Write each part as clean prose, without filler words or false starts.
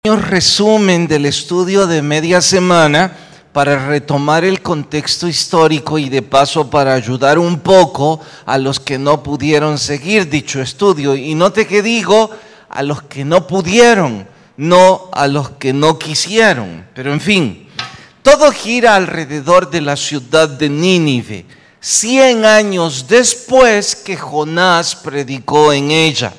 Resumen del estudio de media semana para retomar el contexto histórico y de paso para ayudar un poco a los que no pudieron seguir dicho estudio. Y note que digo a los que no pudieron, no a los que no quisieron. Pero en fin, todo gira alrededor de la ciudad de Nínive, 100 años después que Jonás predicó en ella.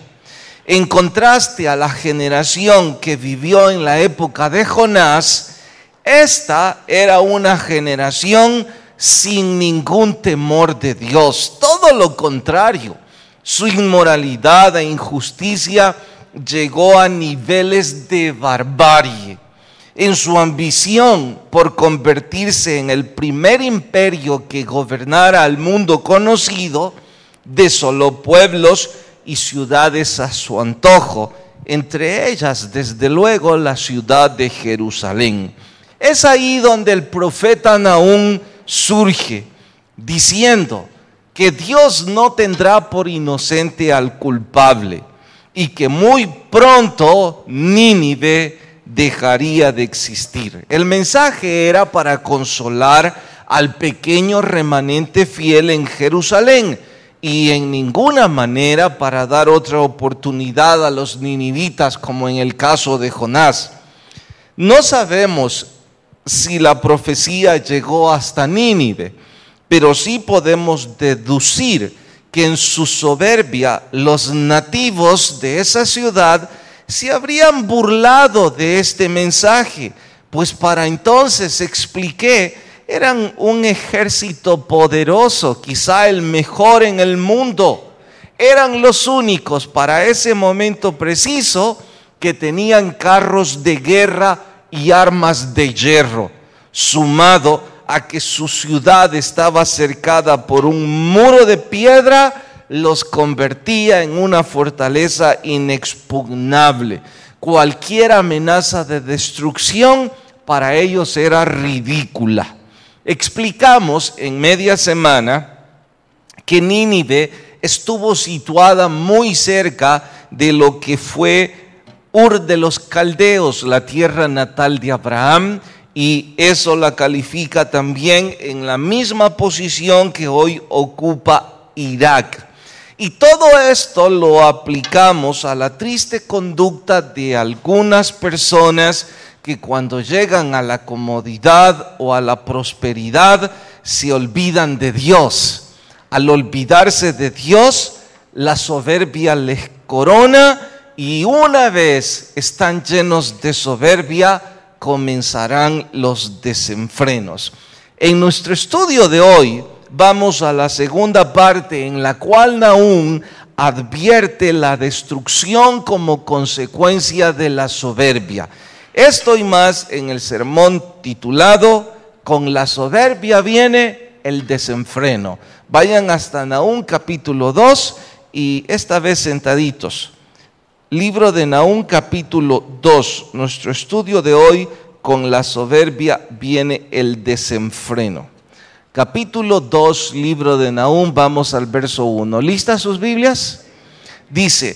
En contraste a la generación que vivió en la época de Jonás, esta era una generación sin ningún temor de Dios. Todo lo contrario, su inmoralidad e injusticia llegó a niveles de barbarie. En su ambición por convertirse en el primer imperio que gobernara al mundo conocido, desoló pueblos y ciudades a su antojo, entre ellas, desde luego, la ciudad de Jerusalén. Es ahí donde el profeta Nahum surge, diciendo que Dios no tendrá por inocente al culpable y que muy pronto Nínive dejaría de existir. El mensaje era para consolar al pequeño remanente fiel en Jerusalén, y en ninguna manera para dar otra oportunidad a los ninivitas, como en el caso de Jonás. No sabemos si la profecía llegó hasta Nínive, pero sí podemos deducir que en su soberbia los nativos de esa ciudad se habrían burlado de este mensaje, pues para entonces expliqué, eran un ejército poderoso, quizá el mejor en el mundo. Eran los únicos para ese momento preciso que tenían carros de guerra y armas de hierro, sumado a que su ciudad estaba cercada por un muro de piedra, los convertía en una fortaleza inexpugnable. Cualquier amenaza de destrucción para ellos era ridícula. Explicamos en media semana que Nínive estuvo situada muy cerca de lo que fue Ur de los Caldeos, la tierra natal de Abraham, y eso la califica también en la misma posición que hoy ocupa Irak. Y todo esto lo aplicamos a la triste conducta de algunas personas que cuando llegan a la comodidad o a la prosperidad se olvidan de Dios. Al olvidarse de Dios, la soberbia les corona y una vez están llenos de soberbia, comenzarán los desenfrenos. En nuestro estudio de hoy vamos a la segunda parte en la cual Nahum advierte la destrucción como consecuencia de la soberbia. Esto y más en el sermón titulado "Con la soberbia viene el desenfreno". Vayan hasta Nahum capítulo 2 y esta vez sentaditos. Libro de Nahum capítulo 2. Nuestro estudio de hoy, "Con la soberbia viene el desenfreno". Capítulo 2, libro de Nahum, vamos al verso 1. ¿Listas sus Biblias? Dice: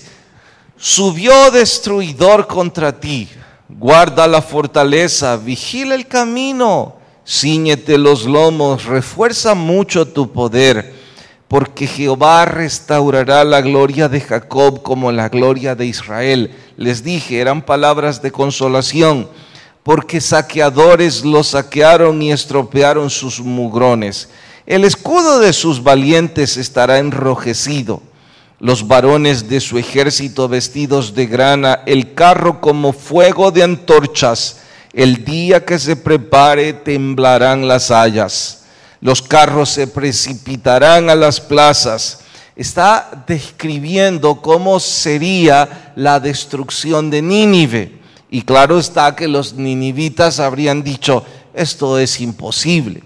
"Subió destruidor contra ti. Guarda la fortaleza, vigila el camino, cíñete los lomos, refuerza mucho tu poder, porque Jehová restaurará la gloria de Jacob como la gloria de Israel". Les dije, eran palabras de consolación, porque saqueadores los saquearon y estropearon sus mugrones. El escudo de sus valientes estará enrojecido, los varones de su ejército vestidos de grana, el carro como fuego de antorchas. El día que se prepare temblarán las hayas, los carros se precipitarán a las plazas. Está describiendo cómo sería la destrucción de Nínive. Y claro está que los ninivitas habrían dicho: esto es imposible.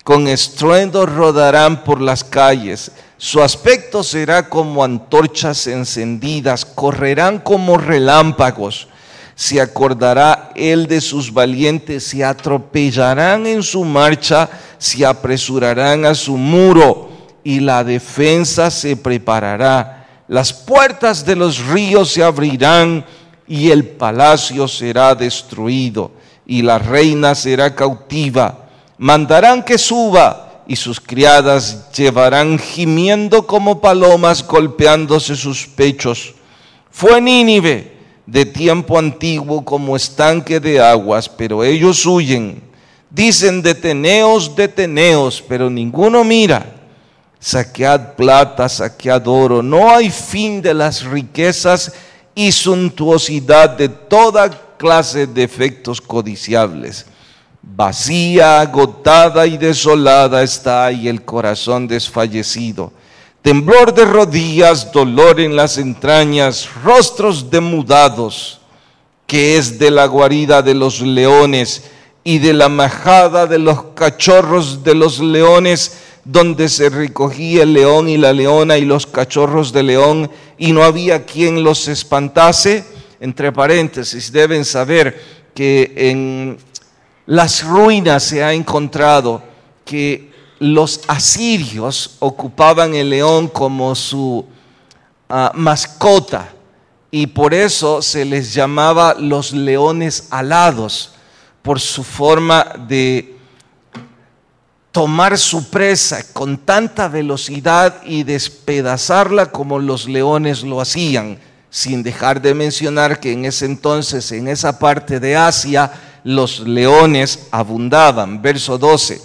Con estruendo rodarán por las calles, su aspecto será como antorchas encendidas, correrán como relámpagos. Se acordará él de sus valientes, se atropellarán en su marcha, se apresurarán a su muro y la defensa se preparará. Las puertas de los ríos se abrirán, y el palacio será destruido, y la reina será cautiva. Mandarán que suba, y sus criadas llevarán gimiendo como palomas, golpeándose sus pechos. Fue Nínive de tiempo antiguo como estanque de aguas, pero ellos huyen. Dicen: deteneos, deteneos, pero ninguno mira. Saquead plata, saquead oro, no hay fin de las riquezas y suntuosidad de toda clase de efectos codiciables. Vacía, agotada y desolada está ahí el corazón desfallecido. Temblor de rodillas, dolor en las entrañas, rostros demudados, que es de la guarida de los leones y de la majada de los cachorros de los leones, donde se recogía el león y la leona y los cachorros de león, y no había quien los espantase. Entre paréntesis, deben saber que en las ruinas se ha encontrado que los asirios ocupaban el león como su mascota, y por eso se les llamaba los leones alados, por su forma de tomar su presa con tanta velocidad y despedazarla como los leones lo hacían, sin dejar de mencionar que en ese entonces, en esa parte de Asia, los leones abundaban. Verso 12: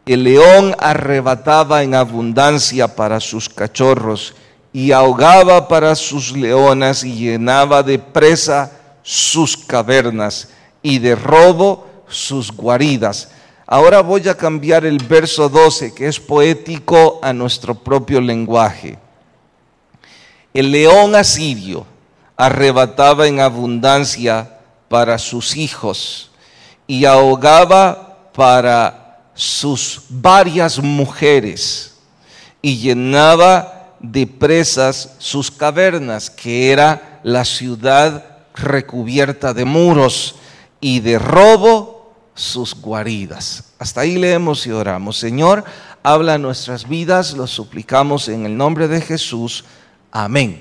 el león arrebataba en abundancia para sus cachorros, y ahogaba para sus leonas, y llenaba de presa sus cavernas, y de robo sus guaridas. Ahora voy a cambiar el verso 12, que es poético a nuestro propio lenguaje. El león asirio arrebataba en abundancia para sus hijos, y ahogaba para sus varias mujeres, y llenaba de presas sus cavernas, que era la ciudad recubierta de muros, y de robo sus guaridas. Hasta ahí leemos y oramos. Señor, habla en nuestras vidas, lo suplicamos en el nombre de Jesús. Amén.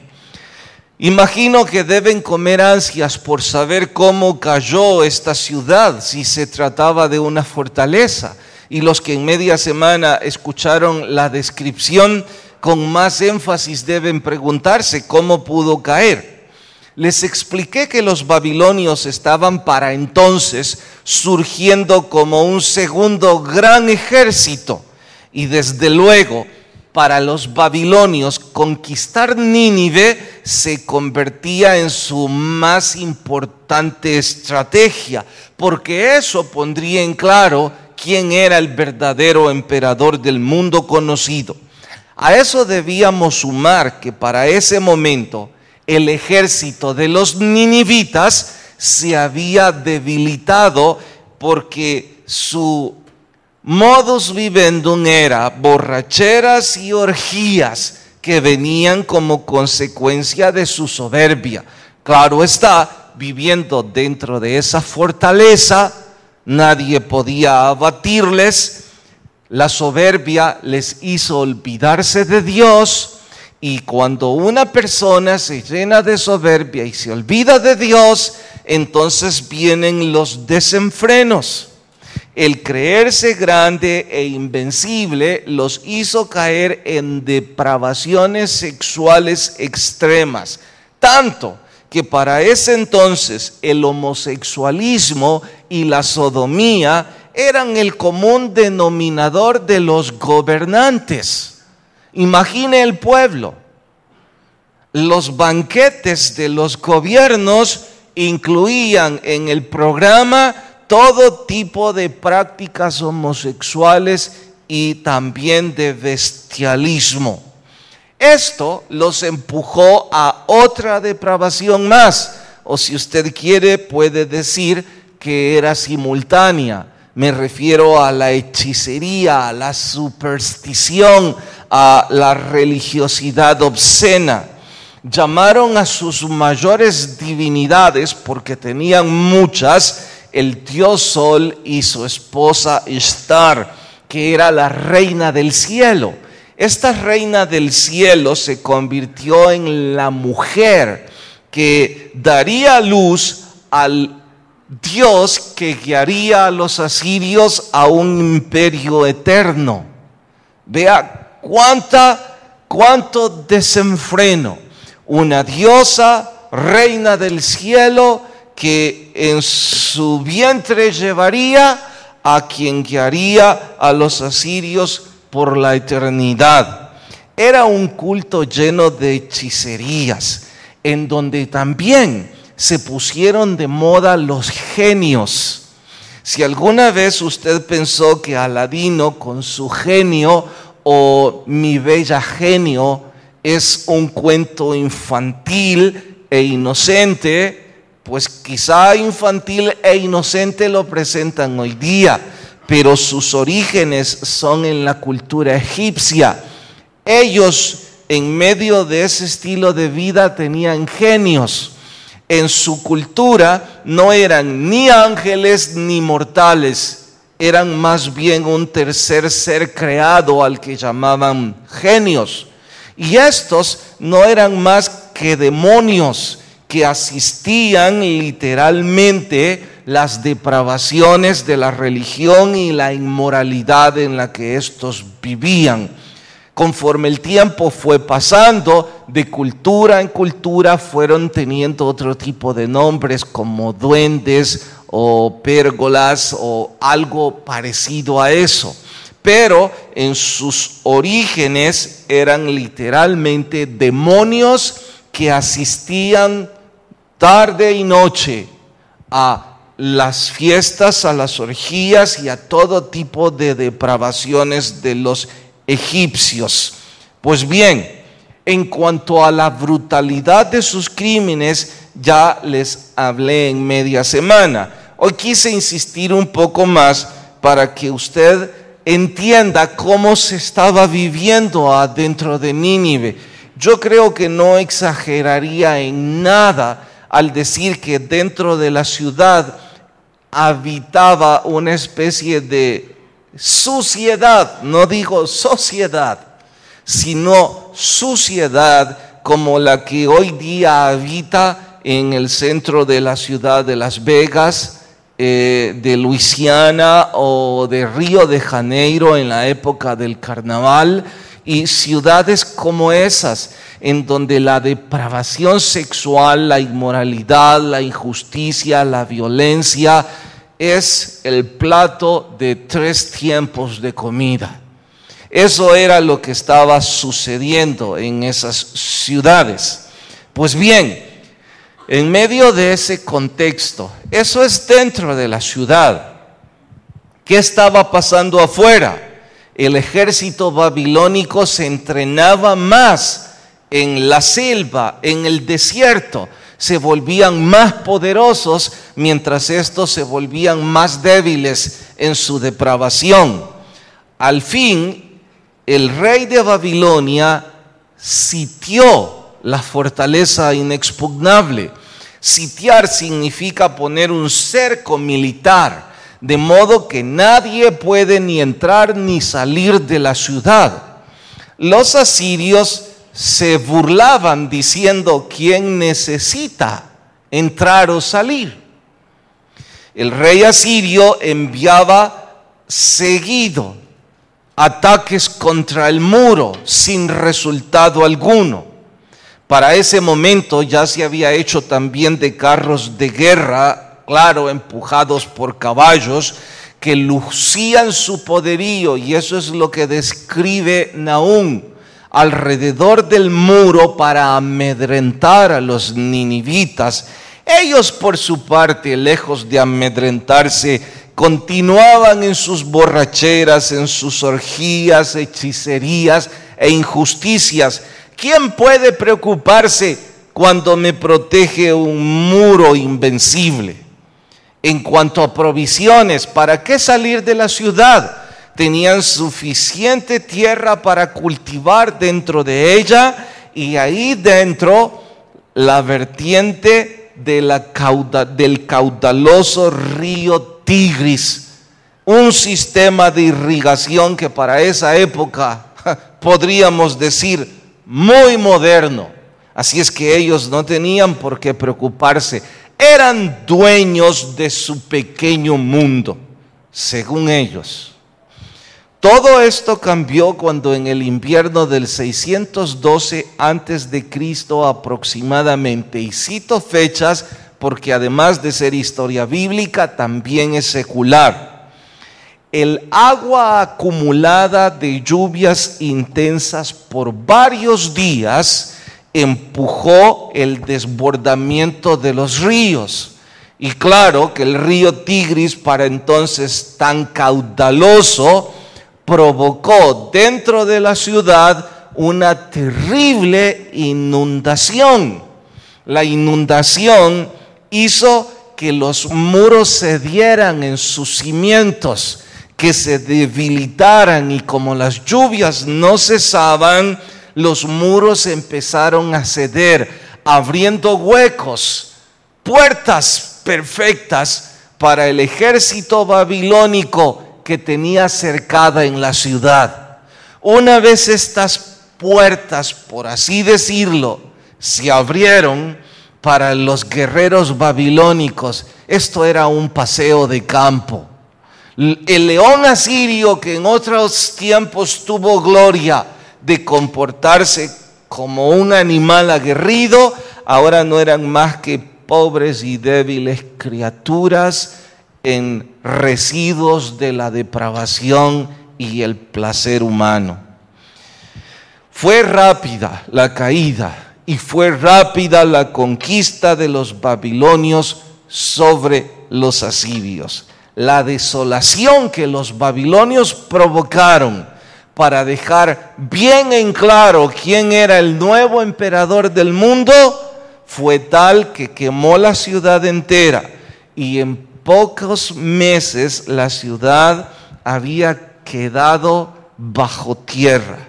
Imagino que deben comer ansias por saber cómo cayó esta ciudad, si se trataba de una fortaleza. Y los que en media semana escucharon la descripción con más énfasis deben preguntarse cómo pudo caer. Les expliqué que los babilonios estaban para entonces surgiendo como un segundo gran ejército, y desde luego para los babilonios conquistar Nínive se convertía en su más importante estrategia, porque eso pondría en claro quién era el verdadero emperador del mundo conocido. A eso debíamos sumar que para ese momento el ejército de los ninivitas se había debilitado, porque su modus vivendum era borracheras y orgías que venían como consecuencia de su soberbia. Claro está, viviendo dentro de esa fortaleza, nadie podía abatirles. La soberbia les hizo olvidarse de Dios. Y cuando una persona se llena de soberbia y se olvida de Dios, entonces vienen los desenfrenos. El creerse grande e invencible los hizo caer en depravaciones sexuales extremas, tanto que para ese entonces el homosexualismo y la sodomía eran el común denominador de los gobernantes. Imagine el pueblo. Los banquetes de los gobiernos incluían en el programa todo tipo de prácticas homosexuales y también de bestialismo. Esto los empujó a otra depravación más, o si usted quiere puede decir que era simultánea. Me refiero a la hechicería, a la superstición, a la religiosidad obscena. Llamaron a sus mayores divinidades, porque tenían muchas, el dios Sol y su esposa Ishtar, que era la reina del cielo. Esta reina del cielo se convirtió en la mujer que daría luz al Dios que guiaría a los asirios a un imperio eterno. Vea cuánto desenfreno. Una diosa, reina del cielo, que en su vientre llevaría a quien guiaría a los asirios por la eternidad. Era un culto lleno de hechicerías, en donde también se pusieron de moda los genios. Si alguna vez usted pensó que Aladino con su genio o Mi Bella Genio es un cuento infantil e inocente, pues quizá infantil e inocente lo presentan hoy día, pero sus orígenes son en la cultura egipcia. Ellos, en medio de ese estilo de vida, tenían genios. En su cultura no eran ni ángeles ni mortales, eran más bien un tercer ser creado al que llamaban genios. Y estos no eran más que demonios que asistían literalmente las depravaciones de la religión y la inmoralidad en la que estos vivían. Conforme el tiempo fue pasando, de cultura en cultura fueron teniendo otro tipo de nombres como duendes o pérgolas o algo parecido a eso. Pero en sus orígenes eran literalmente demonios que asistían tarde y noche a las fiestas, a las orgías y a todo tipo de depravaciones de los egipcios. Pues bien, en cuanto a la brutalidad de sus crímenes, ya les hablé en media semana. Hoy quise insistir un poco más para que usted entienda cómo se estaba viviendo adentro de Nínive. Yo creo que no exageraría en nada al decir que dentro de la ciudad habitaba una especie de suciedad, no digo sociedad, sino suciedad como la que hoy día habita en el centro de la ciudad de Las Vegas, de Luisiana o de Río de Janeiro en la época del carnaval, y ciudades como esas, en donde la depravación sexual, la inmoralidad, la injusticia, la violencia es el plato de 3 tiempos de comida. Eso era lo que estaba sucediendo en esas ciudades. Pues bien, en medio de ese contexto, eso es dentro de la ciudad. ¿Qué estaba pasando afuera? El ejército babilónico se entrenaba más en la selva, en el desierto. Se volvían más poderosos mientras estos se volvían más débiles en su depravación. Al fin, el rey de Babilonia sitió la fortaleza inexpugnable. Sitiar significa poner un cerco militar, de modo que nadie puede ni entrar ni salir de la ciudad. Los asirios se burlaban diciendo: ¿quién necesita entrar o salir? El rey asirio enviaba seguido ataques contra el muro sin resultado alguno. Para ese momento ya se había hecho también de carros de guerra, claro, empujados por caballos, que lucían su poderío, y eso es lo que describe Nahum, alrededor del muro para amedrentar a los ninivitas. Ellos, por su parte, lejos de amedrentarse, continuaban en sus borracheras, en sus orgías, hechicerías e injusticias. ¿Quién puede preocuparse cuando me protege un muro invencible? En cuanto a provisiones, ¿para qué salir de la ciudad? Tenían suficiente tierra para cultivar dentro de ella, y ahí dentro la vertiente de del caudaloso río Tigris, un sistema de irrigación que para esa época podríamos decir muy moderno, Así es que ellos no tenían por qué preocuparse. Eran dueños de su pequeño mundo, según ellos. Todo esto cambió cuando en el invierno del 612 a.C. aproximadamente, y cito fechas porque además de ser historia bíblica, también es secular. El agua acumulada de lluvias intensas por varios días empujó el desbordamiento de los ríos. Y claro que el río Tigris, para entonces tan caudaloso, provocó dentro de la ciudad una terrible inundación. La inundación hizo que los muros cedieran en sus cimientos, que se debilitaran, y como las lluvias no cesaban, los muros empezaron a ceder, abriendo huecos, puertas perfectas para el ejército babilónico que tenía cercada en la ciudad. Una vez estas puertas, por así decirlo, se abrieron para los guerreros babilónicos, esto era un paseo de campo. El león asirio, que en otros tiempos tuvo gloria de comportarse como un animal aguerrido, ahora no eran más que pobres y débiles criaturas en residuos de la depravación y el placer humano. Fue rápida la caída y fue rápida la conquista de los babilonios sobre los asirios. La desolación que los babilonios provocaron para dejar bien en claro quién era el nuevo emperador del mundo fue tal que quemó la ciudad entera, y en pocos meses la ciudad había quedado bajo tierra.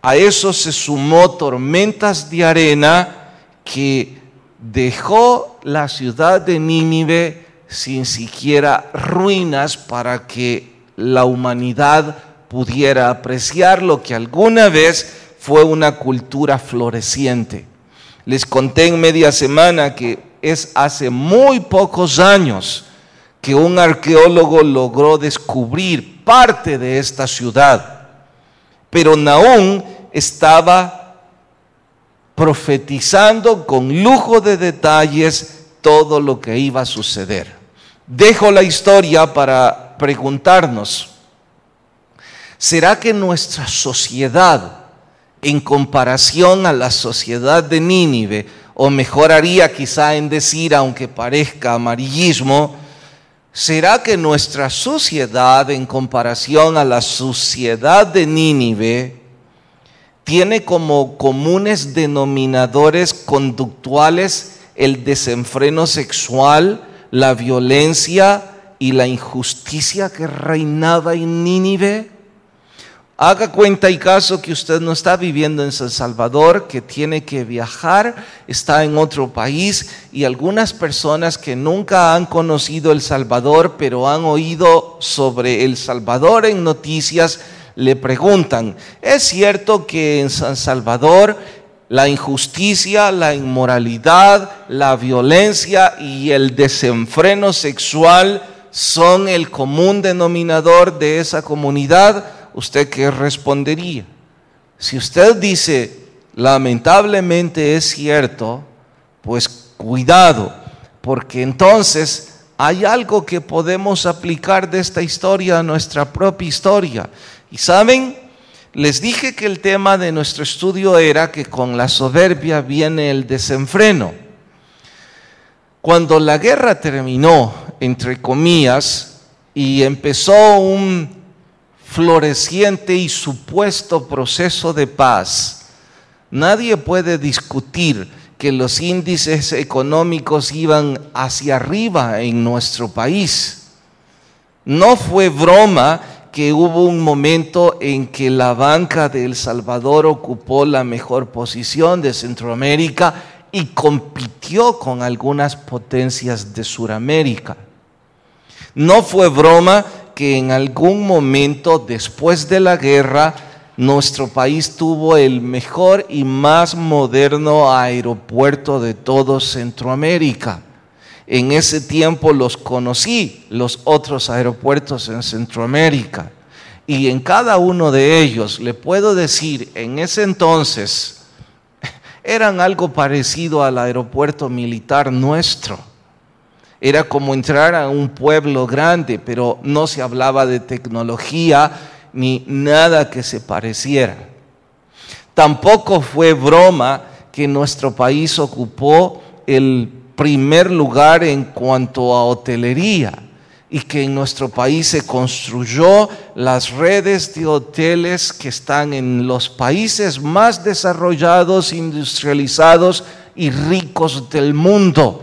A eso se sumó tormentas de arena que dejó la ciudad de Nínive sin siquiera ruinas para que la humanidad pudiera apreciar lo que alguna vez fue una cultura floreciente. Les conté en media semana que es hace muy pocos años que un arqueólogo logró descubrir parte de esta ciudad, pero Nahum estaba profetizando con lujo de detalles todo lo que iba a suceder. Dejo la historia para preguntarnos: ¿será que nuestra sociedad, en comparación a la sociedad de Nínive, o mejoraría quizá en decir, aunque parezca amarillismo, ¿será que nuestra sociedad, en comparación a la sociedad de Nínive, tiene como comunes denominadores conductuales el desenfreno sexual, la violencia y la injusticia que reinaba en Nínive? Haga cuenta y caso que usted no está viviendo en San Salvador, que tiene que viajar, está en otro país, y algunas personas que nunca han conocido El Salvador, pero han oído sobre El Salvador en noticias, le preguntan: ¿es cierto que en San Salvador la injusticia, la inmoralidad, la violencia y el desenfreno sexual son el común denominador de esa comunidad? ¿Usted qué respondería? Si usted dice lamentablemente es cierto, pues cuidado, porque entonces hay algo que podemos aplicar de esta historia a nuestra propia historia. Y saben, les dije que el tema de nuestro estudio era que con la soberbia viene el desenfreno. Cuando la guerra terminó, entre comillas, y empezó un floreciente y supuesto proceso de paz, nadie puede discutir que los índices económicos iban hacia arriba en nuestro país. No fue broma que hubo un momento en que la banca de El Salvador ocupó la mejor posición de Centroamérica y compitió con algunas potencias de Sudamérica. No fue broma que en algún momento después de la guerra Nuestro país tuvo el mejor y más moderno aeropuerto de todo Centroamérica. En ese tiempo los conocí, los otros aeropuertos en Centroamérica. Y en cada uno de ellos, le puedo decir, en ese entonces, eran algo parecido al aeropuerto militar nuestro. Era como entrar a un pueblo grande, pero no se hablaba de tecnología ni nada que se pareciera. Tampoco fue broma que nuestro país ocupó el primer lugar en cuanto a hotelería y que en nuestro país se construyó las redes de hoteles que están en los países más desarrollados, industrializados y ricos del mundo,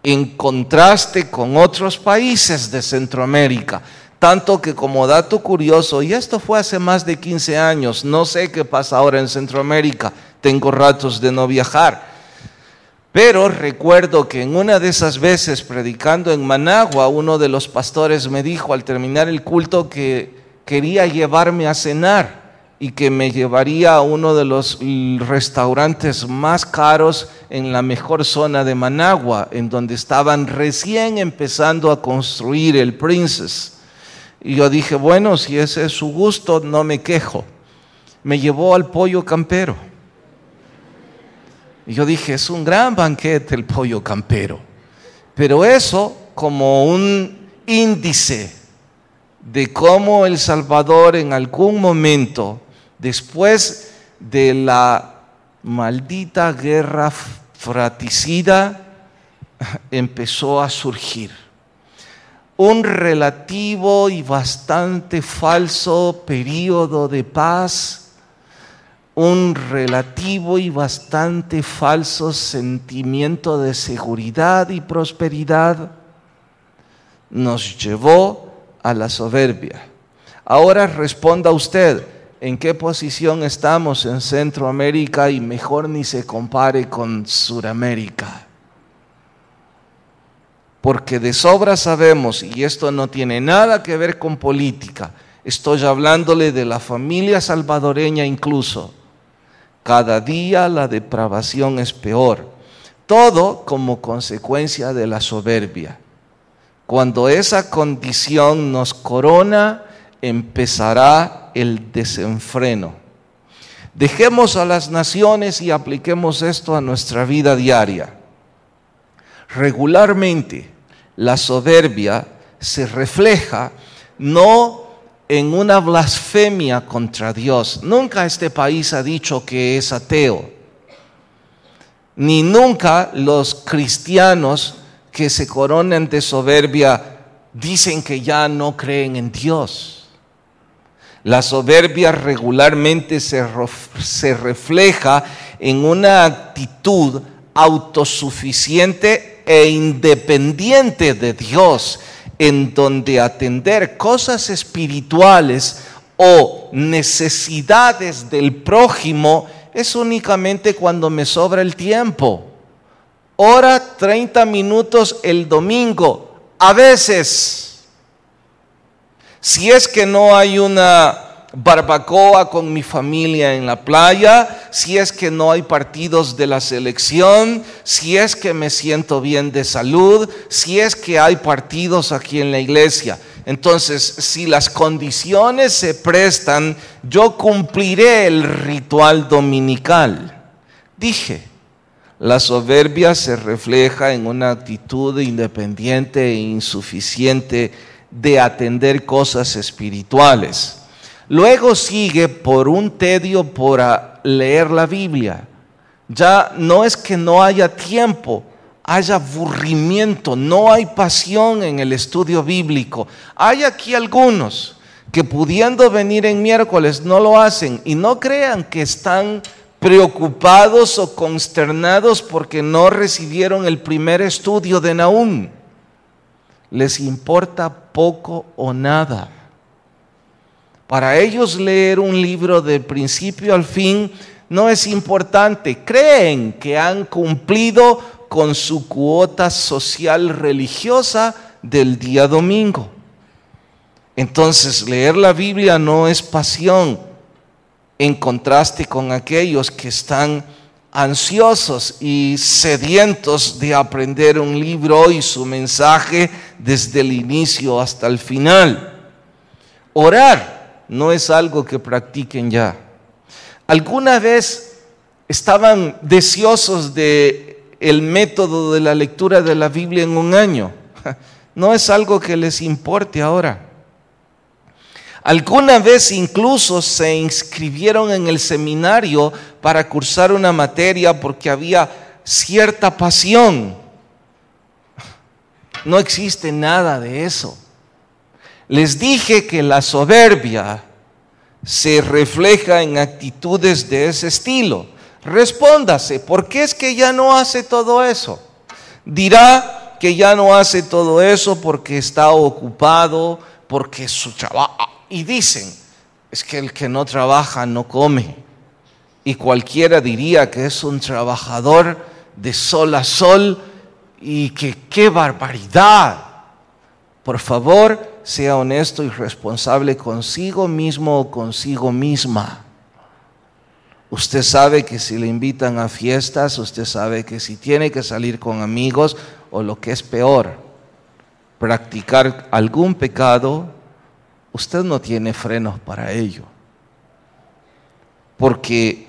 en contraste con otros países de Centroamérica. Tanto que, como dato curioso, y esto fue hace más de 15 años, no sé qué pasa ahora en Centroamérica, tengo ratos de no viajar, pero recuerdo que en una de esas veces predicando en Managua, uno de los pastores me dijo al terminar el culto que quería llevarme a cenar y que me llevaría a uno de los restaurantes más caros en la mejor zona de Managua, en donde estaban recién empezando a construir el Princess. Y yo dije, bueno, si ese es su gusto, no me quejo. Me llevó al Pollo Campero. Y yo dije, es un gran banquete el Pollo Campero. Pero eso como un índice de cómo El Salvador en algún momento, después de la maldita guerra fratricida, empezó a surgir un relativo y bastante falso periodo de paz, un relativo y bastante falso sentimiento de seguridad y prosperidad, nos llevó a la soberbia. Ahora responda usted, ¿en qué posición estamos en Centroamérica? Y mejor ni se compare con Suramérica. Porque de sobra sabemos, y esto no tiene nada que ver con política, estoy hablándole de la familia salvadoreña incluso, cada día la depravación es peor, todo como consecuencia de la soberbia. Cuando esa condición nos corona, empezará el desenfreno. Dejemos a las naciones y apliquemos esto a nuestra vida diaria. Regularmente, la soberbia se refleja no en una blasfemia contra Dios. Nunca este país ha dicho que es ateo, ni nunca los cristianos que se coronan de soberbia dicen que ya no creen en Dios. La soberbia regularmente se refleja en una actitud autosuficiente e independiente de Dios, en donde atender cosas espirituales o necesidades del prójimo es únicamente cuando me sobra el tiempo. Ora 30 minutos el domingo, a veces. Si es que no hay una barbacoa con mi familia en la playa, si es que no hay partidos de la selección, si es que me siento bien de salud, si es que hay partidos aquí en la iglesia. Entonces, si las condiciones se prestan, yo cumpliré el ritual dominical. Dije, la soberbia se refleja en una actitud independiente e insuficiente de atender cosas espirituales. Luego sigue por un tedio por leer la Biblia. Ya no es que no haya tiempo, hay aburrimiento, no hay pasión en el estudio bíblico. Hay aquí algunos que pudiendo venir en miércoles no lo hacen, y no crean que están preocupados o consternados porque no recibieron el primer estudio de Nahum. Les importa poco o nada. Para ellos leer un libro de principio al fin no es importante. Creen que han cumplido con su cuota social religiosa del día domingo. Entonces, leer la Biblia no es pasión, en contraste con aquellos que están ansiosos y sedientos de aprender un libro y su mensaje desde el inicio hasta el final. Orar no es algo que practiquen ya. ¿Alguna vez estaban deseosos de el método de la lectura de la Biblia en un año? No es algo que les importe ahora. Alguna vez incluso se inscribieron en el seminario para cursar una materia porque había cierta pasión. No existe nada de eso. Les dije que la soberbia se refleja en actitudes de ese estilo. Respóndase, ¿por qué es que ya no hace todo eso? Dirá que ya no hace todo eso porque está ocupado, porque su trabajo. Y dicen, es que el que no trabaja no come. Y cualquiera diría que es un trabajador de sol a sol y que qué barbaridad. Por favor, sea honesto y responsable consigo mismo o consigo misma. Usted sabe que si le invitan a fiestas, usted sabe que si tiene que salir con amigos o lo que es peor, practicar algún pecado, usted no tiene frenos para ello. Porque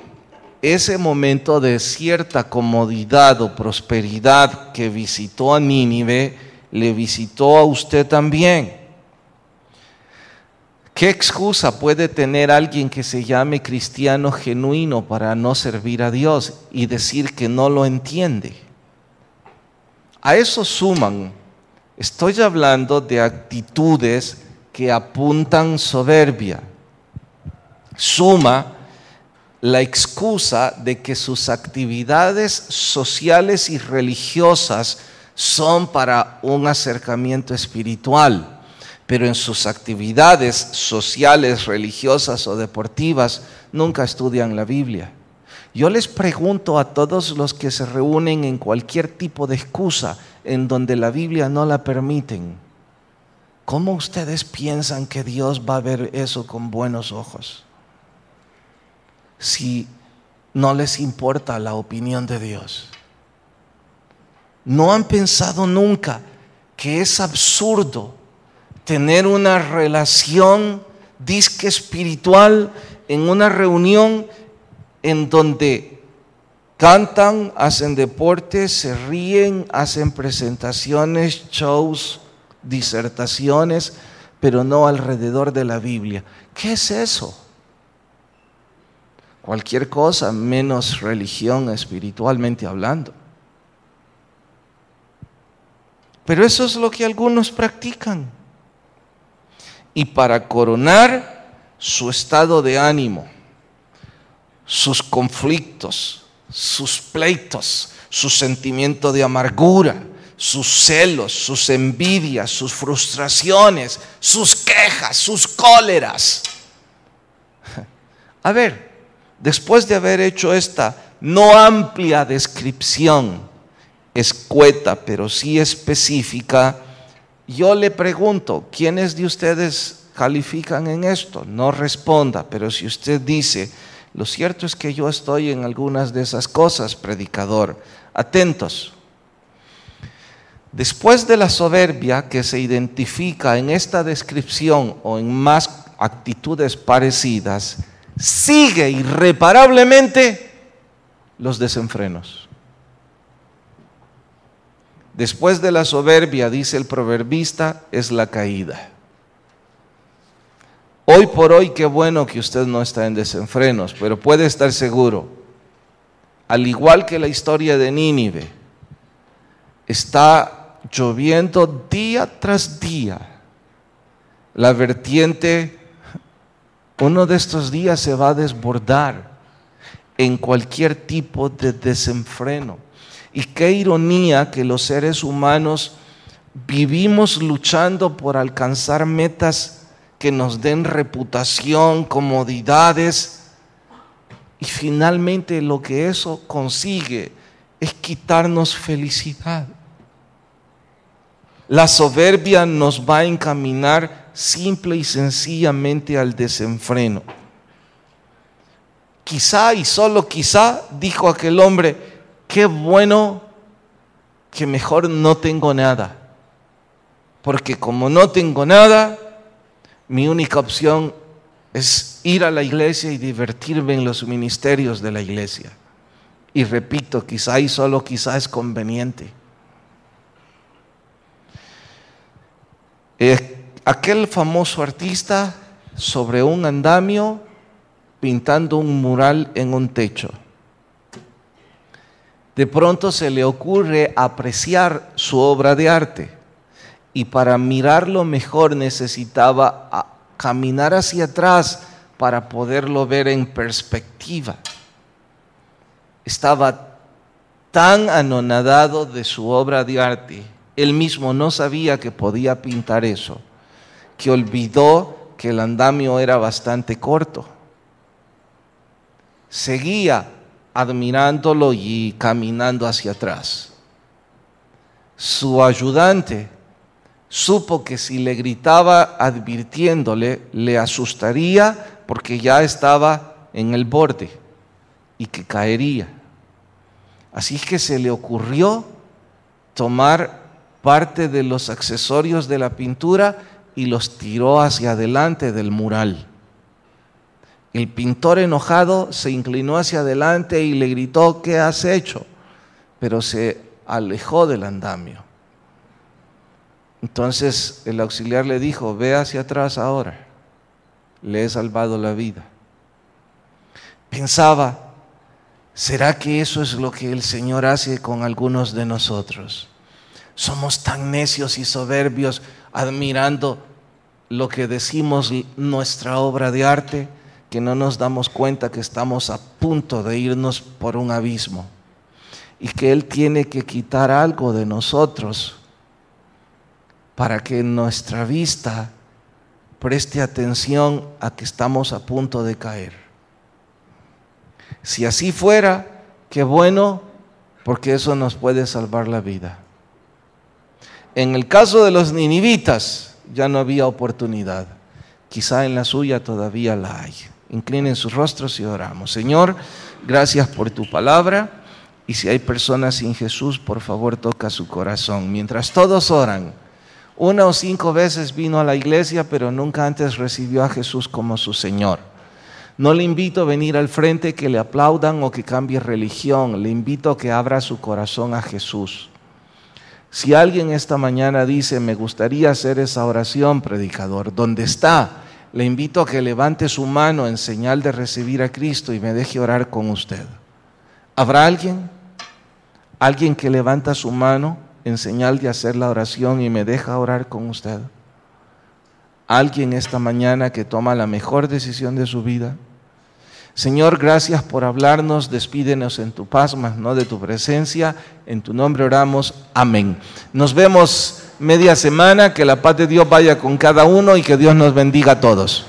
ese momento de cierta comodidad o prosperidad que visitó a Nínive, le visitó a usted también. ¿Qué excusa puede tener alguien que se llame cristiano genuino para no servir a Dios y decir que no lo entiende? A eso suman, estoy hablando de actitudes que apuntan soberbia. Suma la excusa de que sus actividades sociales y religiosas son para un acercamiento espiritual, pero en sus actividades sociales, religiosas o deportivas nunca estudian la Biblia. Yo les pregunto a todos los que se reúnen en cualquier tipo de excusa en donde la Biblia no la permiten, ¿cómo ustedes piensan que Dios va a ver eso con buenos ojos? Si no les importa la opinión de Dios. ¿No han pensado nunca que es absurdo tener una relación disque espiritual en una reunión en donde cantan, hacen deportes, se ríen, hacen presentaciones, shows, disertaciones, pero no alrededor de la Biblia? ¿Qué es eso? Cualquier cosa menos religión espiritualmente hablando. Pero eso es lo que algunos practican. Y para coronar su estado de ánimo, sus conflictos, sus pleitos, su sentimiento de amargura, sus celos, sus envidias, sus frustraciones, sus quejas, sus cóleras. A ver, después de haber hecho esta no amplia descripción, escueta pero sí específica, yo le pregunto, ¿quiénes de ustedes califican en esto? No responda, pero si usted dice, lo cierto es que yo estoy en algunas de esas cosas, predicador, atentos. Después de la soberbia que se identifica en esta descripción o en más actitudes parecidas, sigue irreparablemente los desenfrenos. Después de la soberbia, dice el proverbista, es la caída. Hoy por hoy, qué bueno que usted no está en desenfrenos, pero puede estar seguro, al igual que la historia de Nínive, está lloviendo día tras día. La vertiente, uno de estos días se va a desbordar en cualquier tipo de desenfreno. Y qué ironía que los seres humanos vivimos luchando por alcanzar metas que nos den reputación, comodidades, y finalmente lo que eso consigue es quitarnos felicidad. La soberbia nos va a encaminar simple y sencillamente al desenfreno. quizá y solo quizá, dijo aquel hombre, qué bueno que mejor no tengo nada. Porque como no tengo nada, mi única opción es ir a la iglesia y divertirme en los ministerios de la iglesia. Y repito, quizá y solo quizá es conveniente. Aquel famoso artista sobre un andamio pintando un mural en un techo. De pronto se le ocurre apreciar su obra de arte y para mirarlo mejor necesitaba caminar hacia atrás para poderlo ver en perspectiva. Estaba tan anonadado de su obra de arte, él mismo no sabía que podía pintar eso, que olvidó que el andamio era bastante corto. Seguía admirándolo y caminando hacia atrás. Su ayudante supo que si le gritaba advirtiéndole, le asustaría porque ya estaba en el borde y que caería. Así que se le ocurrió tomar parte de los accesorios de la pintura y los tiró hacia adelante del mural. El pintor enojado se inclinó hacia adelante y le gritó, ¿qué has hecho? Pero se alejó del andamio. Entonces el auxiliar le dijo, ve hacia atrás ahora, le he salvado la vida. Pensaba, ¿será que eso es lo que el Señor hace con algunos de nosotros? Somos tan necios y soberbios admirando lo que decimos nuestra obra de arte, que no nos damos cuenta que estamos a punto de irnos por un abismo y que Él tiene que quitar algo de nosotros para que nuestra vista preste atención a que estamos a punto de caer. Si así fuera, qué bueno, porque eso nos puede salvar la vida. En el caso de los ninivitas ya no había oportunidad, quizá en la suya todavía la hay. Inclinen sus rostros y oramos. Señor, gracias por tu palabra, y si hay personas sin Jesús, por favor toca su corazón. Mientras todos oran, 1 o 5 veces vino a la iglesia, pero nunca antes recibió a Jesús como su Señor. No le invito a venir al frente que le aplaudan o que cambie religión, le invito a que abra su corazón a Jesús. Si alguien esta mañana dice, me gustaría hacer esa oración, predicador, ¿dónde está? Le invito a que levante su mano en señal de recibir a Cristo y me deje orar con usted. ¿Habrá alguien? ¿Alguien que levanta su mano en señal de hacer la oración y me deja orar con usted? ¿Alguien esta mañana que toma la mejor decisión de su vida? Señor, gracias por hablarnos, despídenos en tu paz, mas no de tu presencia. En tu nombre oramos, amén. Nos vemos media semana, que la paz de Dios vaya con cada uno y que Dios nos bendiga a todos.